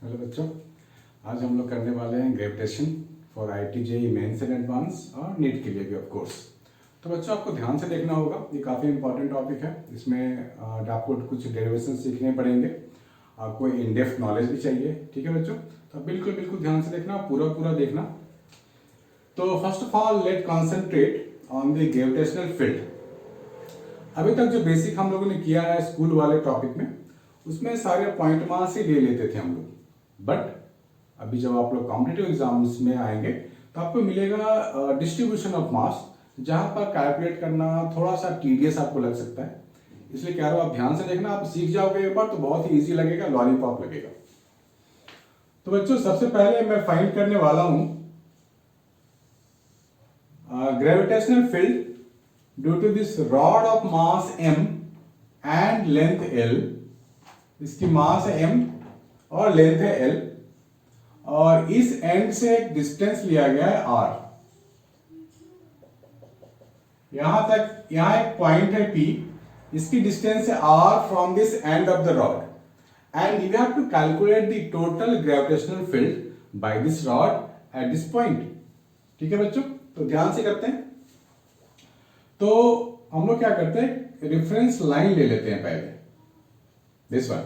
Hello बच्चों, आज हम लोग करने वाले हैं gravitation for IIT JEE mains and advance और नीट के लिए भी ऑफ कोर्स। तो बच्चों आपको ध्यान से देखना होगा, ये काफ़ी इंपॉर्टेंट टॉपिक है। इसमें आपको कुछ डेरिवेशन सीखने पड़ेंगे, आपको इन डेप्थ नॉलेज भी चाहिए। ठीक है बच्चों, तो बिल्कुल बिल्कुल ध्यान से देखना, पूरा पूरा देखना। तो first of all let concentrate on the gravitational field. अभी तक जो बेसिक हम लोगों ने किया है स्कूल वाले टॉपिक में, उसमें सारे पॉइंट मास ही ले लेते थे हम लोग। बट अभी जब आप लोग कॉम्पिटिटिव एग्जाम्स में आएंगे तो आपको मिलेगा डिस्ट्रीब्यूशन ऑफ मास, जहां पर कैलकुलेट करना थोड़ा सा टीडियस आपको लग सकता है। इसलिए कह रहा हूं आप ध्यान से देखना, आप सीख जाओगे एक बार तो बहुत ही इजी लगेगा, लॉलीपॉप लगेगा। तो बच्चों सबसे पहले मैं फाइंड करने वाला हूं gravitational field due to this rod of mass m and length l। इसकी मास है m और लेंथ है l, और इस एंड से एक डिस्टेंस लिया गया है r। यहां तक, यहां एक पॉइंट है p, इसकी डिस्टेंस है r from this end of the rod, and you have to calculate the total gravitational field by this rod at this point. ठीक है बच्चों, तो ध्यान से करते हैं। तो हम लोग क्या करते हैं, रेफरेंस लाइन ले लेते हैं पहले, दिस वन।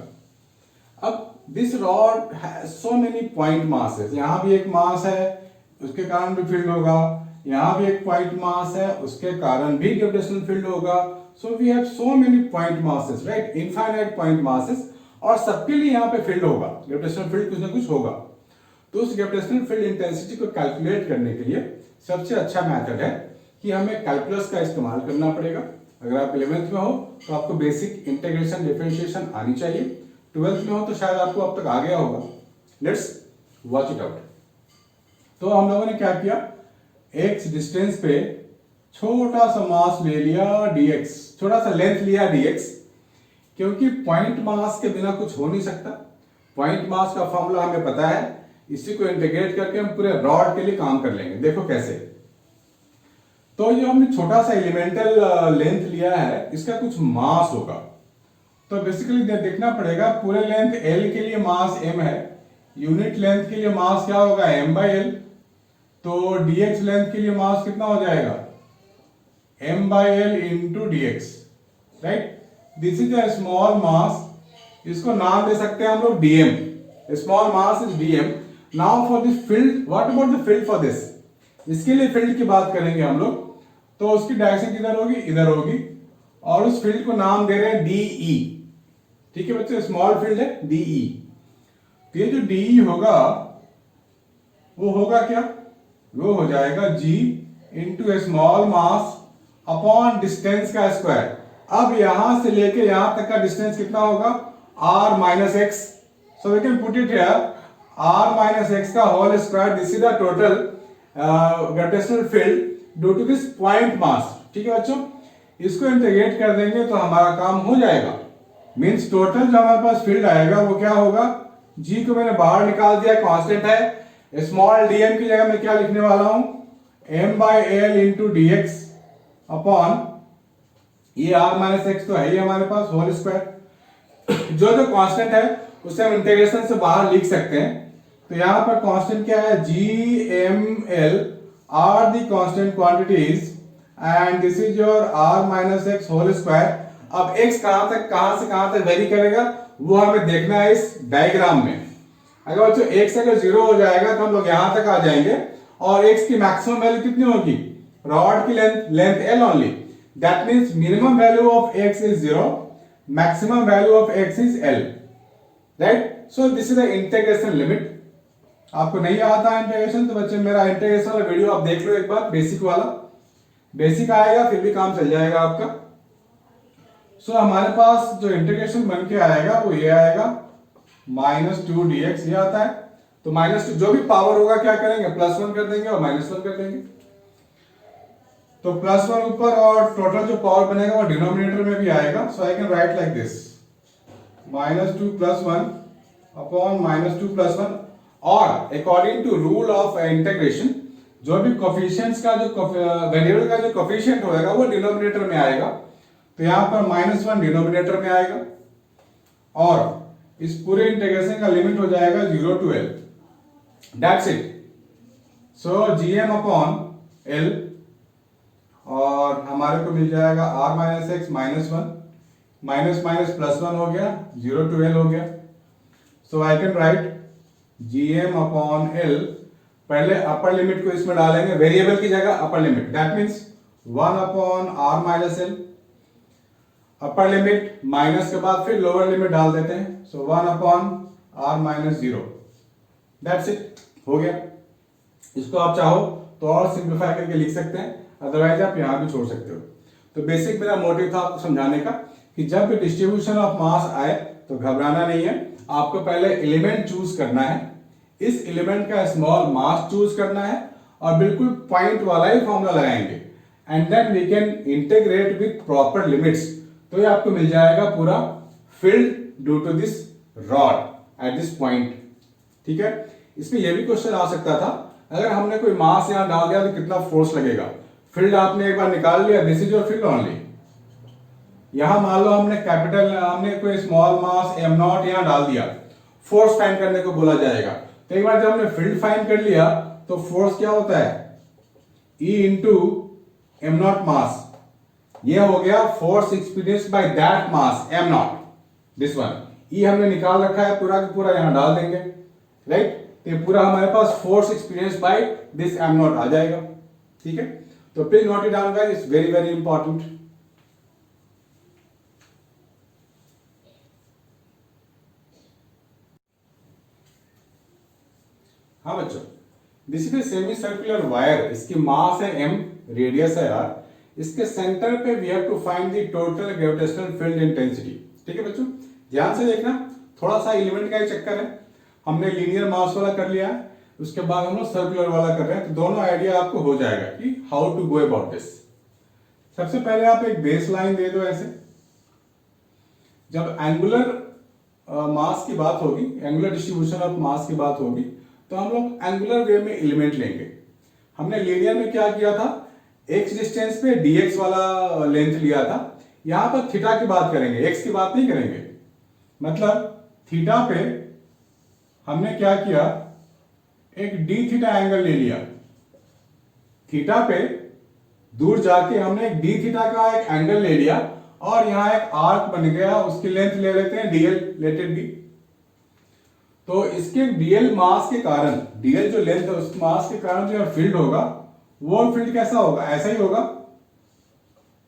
अब this rod has so many point masses, यहां भी एक मास है उसके कारण भी फील्ड होगा, यहां भी एक पॉइंट मास है उसके कारण भी ग्रेविटेशनल फील्ड होगा। So we have so many point masses, right, infinite point masses, और सबके लिए यहां पे फील्ड होगा, ग्रेविटेशनल फील्ड कुछ ना कुछ होगा। तो उस ग्रेविटेशनल फील्ड इंटेंसिटी को कैलकुलेट करने के लिए सबसे अच्छा मेथड है कि हमें कैलकुलस का इस्तेमाल करना पड़ेगा। अगर आप 11th में हो तो आपको बेसिक इंटीग्रेशन डिफरेंशिएशन आनी चाहिए, 12th में हो तो शायद आपको अब तक आ गया होगा। Let's watch it out. तो हम लोगों ने क्या किया, x डिस्टेंस पे छोटा सा मास ले लिया dx, छोटा सा लेंथ लिया dx, क्योंकि पॉइंट मास के बिना कुछ हो नहीं सकता। पॉइंट मास का फॉर्मूला हमें पता है, इसी को इंटीग्रेट करके हम पूरे रॉड के लिए काम कर लेंगे। देखो कैसे। तो जो हमने छोटा सा एलिमेंटल लेंथ लिया है, इसका कुछ मास होगा। तो बेसिकली देखना पड़ेगा, पूरे लेंथ L के लिए मास m है, यूनिट लेंथ के लिए मास क्या होगा, m/l। तो dx लेंथ के लिए मास कितना हो जाएगा, m/l into dx, right. This is a small mass, इसको नाम दे सकते हैं हम लोग dm, small mass is dm। Now for this field, what about the field for this, इसके लिए फील्ड की बात करेंगे हम लोग। तो उसकी डायरेक्शन किधर होगी, इधर होगी, और उस फील्ड को नाम दे रहे हैं DE। ठीक है बच्चे, स्मॉल फील्ड है DE। तो ये जो DE होगा वो होगा क्या, वो हो जाएगा G इंटू ए स्मॉल मास अपॉन डिस्टेंस का स्क्वायर। अब यहां से लेके यहां तक का डिस्टेंस कितना होगा, r minus X. So we can put it here, r minus X का whole square. This is the total gravitational field due to this point mass. ठीक है बच्चों, इसको इंटीग्रेट कर देंगे तो हमारा काम हो जाएगा। मींस टोटल जो हमारे पास फील्ड आएगा वो क्या होगा, जी को मैंने बाहर निकाल दिया, कांस्टेंट है। स्मॉल dm की जगह मैं क्या लिखने वाला हूं, m/l इंटू dx अपॉन ये r माइनस एक्स तो है ही हमारे पास, होल स्क्वायर। जो जो कांस्टेंट है उसे हम इंटीग्रेशन से बाहर लिख सकते हैं। तो यहां पर कांस्टेंट क्या है, g/m/l are the constant quantities and this is your r minus x whole square। अब x कहां से कहां तक वेरी करेगा वो हमें देखना है इस डायग्राम में। अगर बच्चों x अगर 0 हो जाएगा तो हम लोग यहां तक आ जाएंगे, और x की मैक्सिमम वैल्यू कितनी होगी, रॉड की length l only. That means minimum value of x is 0, maximum value of x is l, right. So this is the integration limit. आपको नहीं आता है इंटीग्रेशन तो बच्चे मेरा इंटीग्रेशन वाला वीडियो आप देख लो एक बार, बेसिक वाला। बेसिक आएगा फिर भी काम चल जाएगा आपका। सो हमारे पास जो इंटीग्रेशन बन के आएगा वो ये आएगा, -2 dx ये आता है। तो -2 जो भी पावर होगा क्या करेंगे, +1 कर देंगे और -1 कर देंगे। तो +1 ऊपर और टोटल जो पावर बनेगा वो डिनोमिनेटर में भी आएगा। So I can write like this, -2 + 1 upon -2 + 1। और according to rule of integration, जो भी कोफिशिएंट्स का जो वेरिएबल का जो कोफिशिएंट होगा वो डिनोमिनेटर में आएगा। तो यहां पर -1 डिनोमिनेटर में आएगा, और इस पूरे इंटीग्रेशन का लिमिट हो जाएगा 0 to L, that's it. So GM upon L, और हमारे को मिल जाएगा r minus X minus one, minus minus plus one हो गया, 0 टू L हो गया। So I can write GM upon L, पहले अपर लिमिट को इसमें डालेंगे, वेरिएबल की जगह upper limit, that means 1 upon r minus L, upper limit minus के बाद फिर लोअर लिमिट डाल देते हैं, सो 1 upon r minus 0, that's it, हो गया। इसको आप चाहो तो और सिंप्लीफाई करके लिख सकते हैं, अदरवाइज आप यहां भी छोड़ सकते हो। तो बेसिक मेरा मोटिव था आपको समझाने का कि जब भी डिस्ट्रीब्यूशन ऑफ मास आए तो घबराना नहीं है, आपको पहले एलिमेंट चूज करना है, इस एलिमेंट का स्मॉल मास चूज करना है और बिल्कुल पॉइंट वाला ही फॉर्मूला लगाएंगे, and then we can integrate with proper limits, तो ये आपको मिल जाएगा पूरा field due to this rod at this point. ठीक है, इसमें यह भी क्वेश्चन आ सकता था, अगर हमने कोई मास यहां डाल दिया तो कितना फोर्स लगेगा। फील्ड आपने एक बार निकाल लिया, this is your field only. यहां मान लो हमने कोई स्मॉल मास m0 यहां डाल दिया, फोर्स फाइंड करने को बोला जाएगा। तो एक बार जब हमने फील्ड फाइंड कर लिया तो फोर्स क्या होता है, E इंटू m0 मास, ये हो गया force experience by that mass m0, this one. E हमने निकाल रखा है, पूरा का पूरा यहां डाल देंगे, राइट। तो ये पूरा हमारे पास force experience by this m0 आ जाएगा। ठीक है, तो please note it down guys, it's very very important. हाँ बच्चों, this is a semi circular wire, इसकी मास है m, रेडियस है r, इसके सेंटर पे we have to find the total gravitational field intensity. ठीक है बच्चों, ध्यान से देखना, थोड़ा सा एलिमेंट का ही चक्कर है, हमने लीनियर मास वाला कर लिया है, उसके बाद हम लोग सर्कुलर वाला कर रहे हैं, तो दोनों आइडिया आपको हो जाएगा कि how to go about this. सबसे पहले आप एक बेस लाइन दे दो ऐसे, जब एंगुलर मास की बात होगी, एंगुलर डिस्ट्रीब्यूशन ऑफ मास की बात होगी, तो हम लोग एंगुलर वे में एलिमेंट लेंगे। हमने लीनियर में क्या किया था, x डिस्टेंस पे dx वाला लेंथ लिया था, यहां पर थीटा की बात करेंगे, x की बात नहीं करेंगे। मतलब थीटा पे हमने क्या किया, एक d थीटा एंगल ले लिया, थीटा पे दूर जाके हमने एक d थीटा का एक एंगल ले लिया, और यहां एक आर्क बन गया, उसकी लेंथ ले लेते हैं dl, लेट इट बी। तो इसके dl मास के कारण, dl जो लेंथ है उस मास के कारण जो फील्ड होगा, वो फील्ड कैसा होगा, ऐसा ही होगा,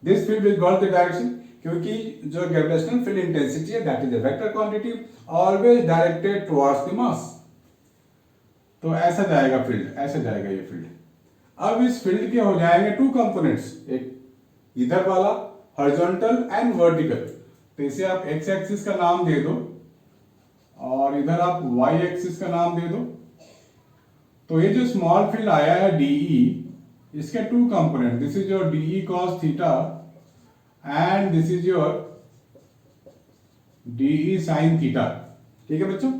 this field will go in the direction, क्योंकि जो ग्रेविटेशनल फील्ड इंटेंसिटी है that is a vector quantity always directed towards the mass. तो ऐसा जाएगा फील्ड, ऐसे जाएगा ये फील्ड। अब इस फील्ड के हो जाएंगे टू कंपोनेंट्स, एक इधर वाला हॉरिजॉन्टल एंड वर्टिकल, तो इसे आप एक्स एक्सिस का नाम दे दो और इधर आप वाई एक्सिस का नाम दे दो। तो ये जो स्मॉल फील्ड आया है DE, इसके two component, this is your DE cos theta and this is your DE sin theta. ठीक है बच्चों,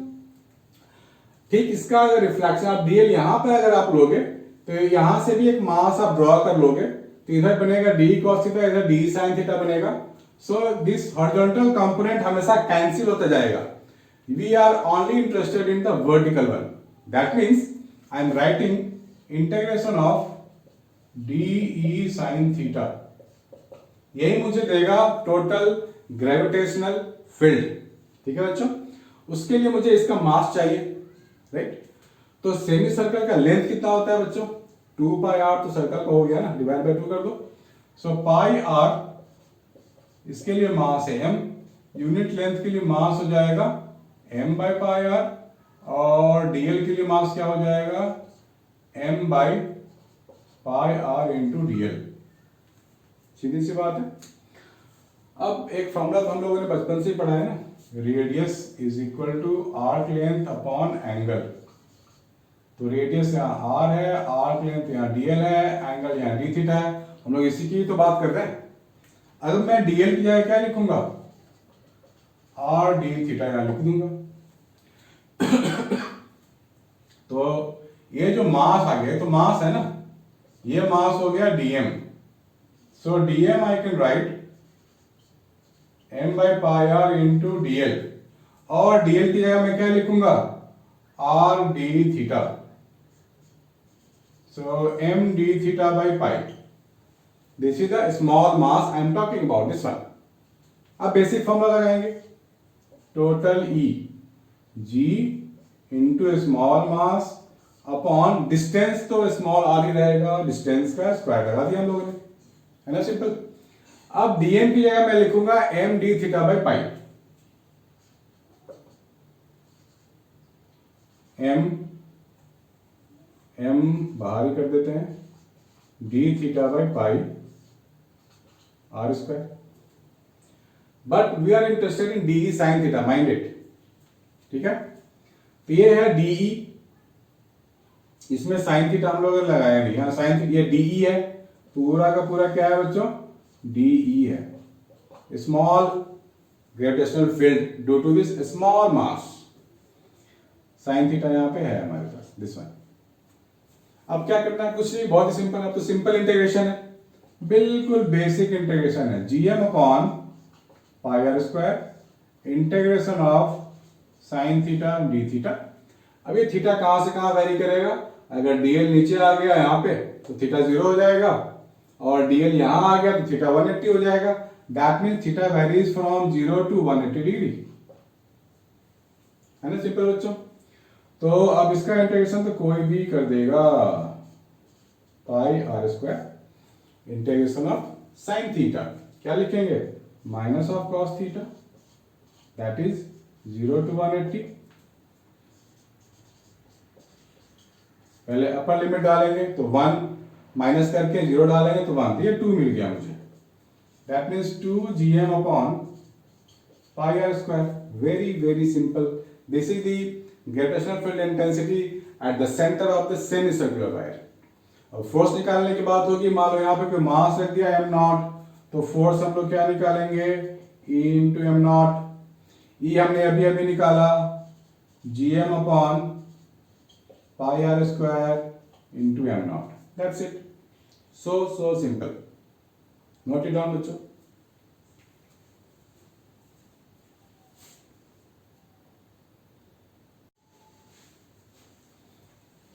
ठीक इसका अगर रिफ्लेक्शन आप DL यहां पर अगर आप लोगे तो यहां से भी एक मास आप ड्रॉ कर लोगे, तो इधर बनेगा DE cos थीटा, इधर DE sin थीटा बनेगा। सो दिस हॉरिजॉन्टल कंपोनेंट हमेशा कैंसिल होता जाएगा, we are only interested in the vertical one, that means I am writing integration of DE sin theta, यही मुझे देगा टोटल ग्रेविटेशनल फील्ड। ठीक है बच्चों, उसके लिए मुझे इसका मास चाहिए, राइट। तो सेमी सर्कल का लेंथ कितना होता है बच्चों, 2 पाई r, तो सर्कल का हो गया ना, डिवाइड बाय 2 कर दो। सो पाई r, इसके लिए मास है m, यूनिट लेंथ के लिए मास हो जाएगा m बाई पाई r, और dl के लिए मास क्या हो जाएगा, m by pi r into dl। सीधी सी बात है। अब एक फॉर्मूला तो हम लोगों ने बचपन से ही पढ़ा है ना, radius is equal to arc length upon angle. तो रेडियस यहाँ r है, आर्क लेंथ यहाँ dl है, एंगल यहाँ d थीटा है, हम लोग इसी की तो बात कर रहे हैं। अगर मैं dl की जगह क्या लिखूंगा, r d थीटा यहाँ लिख दूंगा। तो ये जो मास आ गया, तो मास है ना, ये मास हो गया dm। So dm I can right m by pi r into dl, और dl की जगह मैं क्या लिखूंगा, r d theta, so m d theta by pi, this is the small mass I am talking about, this one. अब basic formula लगाएंगे, total E g into small mass upon distance, तो small r ही रहेगा, distance का square लगा दिया हम लोगों ने, है ना, सिंपल। अब dm की जगह मैं लिखूंगा m d theta by pi, m बाहर ही कर देते हैं, d theta by pi r square, but we are interested in de sine theta, mind it, ठीक है। तो ये है de, इसमें साइन थीटा हम लोग लगाया नहीं, यहाँ साइन थीटा, ये de है, पूरा का पूरा क्या है बच्चों, de है, small gravitational field due to this small mass, sine theta यहाँ पे है हमारे पास, दिस वन। अब क्या करना है, कुछ नहीं, बहुत ही सिंपल, अब तो सिंपल इंटीग्रेशन है, बिल्कुल बेसिक इंटीग्रेशन है, gm upon pi R square integration of sine theta D theta. अब ये थीटा कहां से कहां वेरी करेगा, अगर dl नीचे आ गया यहाँ पे तो थीटा 0 हो जाएगा, और dl यहां आ गया तो थीटा 180 हो जाएगा, that means theta varies from 0 to 180 degree, है ना, सिंपल बच्चों। तो अब इसका इंटीग्रेशन तो कोई भी कर देगा, pi R square integration of sine theta, क्या लिखेंगे, minus of cos theta, that is 0 to 180, पहले अपर लिमिट डालेंगे तो 1 माइनस करके 0 डालेंगे तो 1, ये 2 मिल गया मुझे, that means 2 gm upon pi R square, very very simple. This is the gravitational field intensity at the centre of the semi circular wire. अब फोर्स निकालने की बात होगी, मान लो यहाँ पे कोई मास रख दिया m नॉट, तो फोर्स हम लोग क्या निकालेंगे, E into M naught, E हमने अभी अभी निकाला, gm upon pi R square into M naught, that's it, so simple, note it down बच्चों।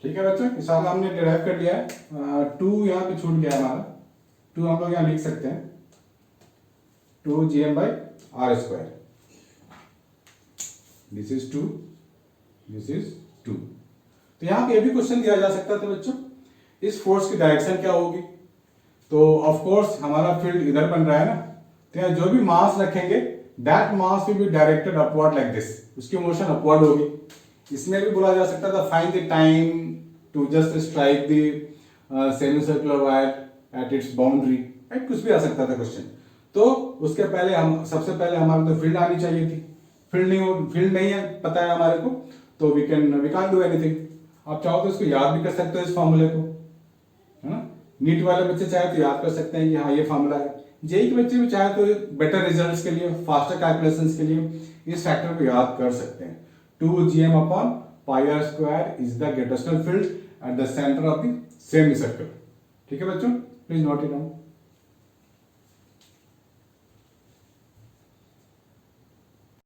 ठीक है बच्चों, इस साल हमने डिराइव कर लिया है, 2 यहाँ पे छूट गया हमारा, 2 हम लोग यहाँ लिख सकते हैं, 2 gm by R square, this is 2, this is 2। तो यहाँ पे ये भी क्वेश्चन दिया जा सकता था बच्चों, इस फोर्स की डायरेक्शन क्या होगी, तो ऑफ कोर्स हमारा फील्ड इधर बन रहा है ना, तो यहाँ जो भी मास रखेंगे that mass will be directed upward like this, उसकी मोशन अपवर्ड होगी। इसमें भी बोला जा सकता था find the time to just strike the semi circular wire at its boundary, right, कुछ भी आ सकता था क्वेश्चन। तो उसके पहले हम सबसे पहले हमारे तो फील्ड आनी चाहिए थी, फील्ड नहीं है पता है हमारे को, तो वी कांट डू एनीथिंग। आप चाहो तो इसको याद भी कर सकते हो इस फॉर्मूले को, है ना, नीट वाले बच्चे चाहे तो याद कर सकते हैं कि हाँ ये फॉर्मूला है, जेई के बच्चे भी चाहे तो बेटर रिजल्ट्स के लिए, फास्टर कैलकुलेशंस के लिए इस फैक्टर को याद कर सकते हैं। 2 gm upon pi R square is the gravitational field at the centre of the semi circle. ठीक है बच्चों, प्लीज नोट इट डाउन।